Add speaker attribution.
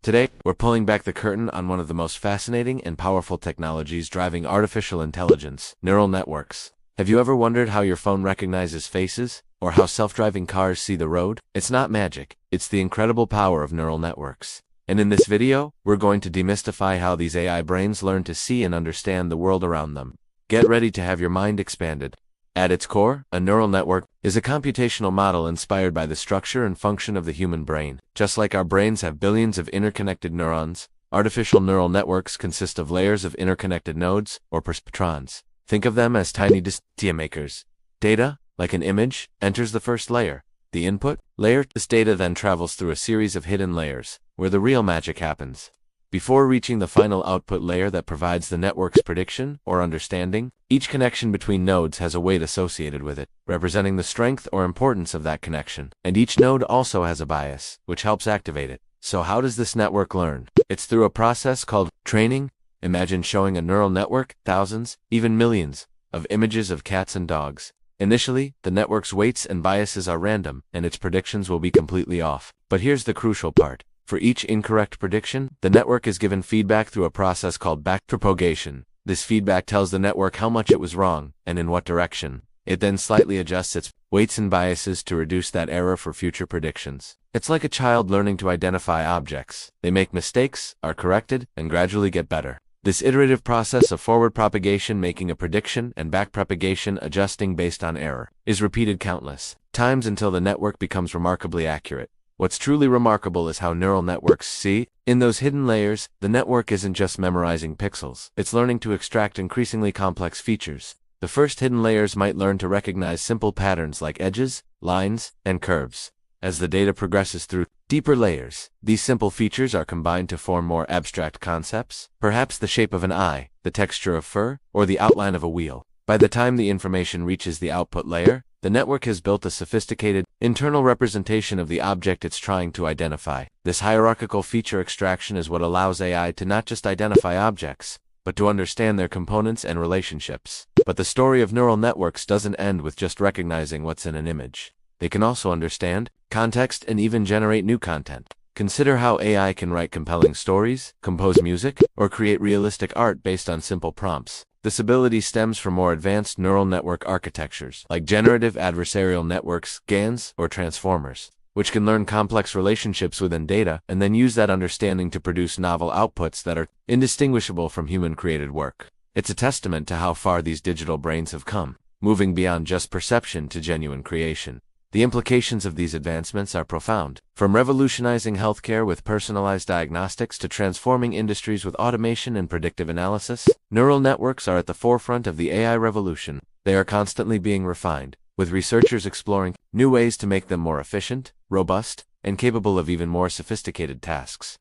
Speaker 1: Today, we're pulling back the curtain on one of the most fascinating and powerful technologies driving artificial intelligence, neural networks. Have you ever wondered how your phone recognizes faces, or how self-driving cars see the road? It's not magic, it's the incredible power of neural networks. And in this video, we're going to demystify how these AI brains learn to see and understand the world around them. Get ready to have your mind expanded. At its core, a neural network is a computational model inspired by the structure and function of the human brain. Just like our brains have billions of interconnected neurons, artificial neural networks consist of layers of interconnected nodes, or perceptrons. Think of them as tiny data makers. Data, like an image, enters the first layer. The input layer, this data then travels through a series of hidden layers, where the real magic happens. Before reaching the final output layer that provides the network's prediction or understanding, each connection between nodes has a weight associated with it, representing the strength or importance of that connection. And each node also has a bias, which helps activate it. So how does this network learn? It's through a process called training. Imagine showing a neural network thousands, even millions, of images of cats and dogs. Initially, the network's weights and biases are random, and its predictions will be completely off. But here's the crucial part. For each incorrect prediction, the network is given feedback through a process called backpropagation. This feedback tells the network how much it was wrong, and in what direction. It then slightly adjusts its weights and biases to reduce that error for future predictions. It's like a child learning to identify objects. They make mistakes, are corrected, and gradually get better. This iterative process of forward propagation, making a prediction, and backpropagation, adjusting based on error, is repeated countless times until the network becomes remarkably accurate. What's truly remarkable is how neural networks see. In those hidden layers, the network isn't just memorizing pixels. It's learning to extract increasingly complex features. The first hidden layers might learn to recognize simple patterns like edges, lines, and curves. As the data progresses through deeper layers, these simple features are combined to form more abstract concepts, perhaps the shape of an eye, the texture of fur, or the outline of a wheel. By the time the information reaches the output layer, the network has built a sophisticated, internal representation of the object it's trying to identify. This hierarchical feature extraction is what allows AI to not just identify objects, but to understand their components and relationships. But the story of neural networks doesn't end with just recognizing what's in an image. They can also understand context and even generate new content. Consider how AI can write compelling stories, compose music, or create realistic art based on simple prompts. This ability stems from more advanced neural network architectures, like generative adversarial networks, GANs, or transformers, which can learn complex relationships within data and then use that understanding to produce novel outputs that are indistinguishable from human-created work. It's a testament to how far these digital brains have come, moving beyond just perception to genuine creation. The implications of these advancements are profound, from revolutionizing healthcare with personalized diagnostics to transforming industries with automation and predictive analysis. Neural networks are at the forefront of the AI revolution. They are constantly being refined, with researchers exploring new ways to make them more efficient, robust, and capable of even more sophisticated tasks.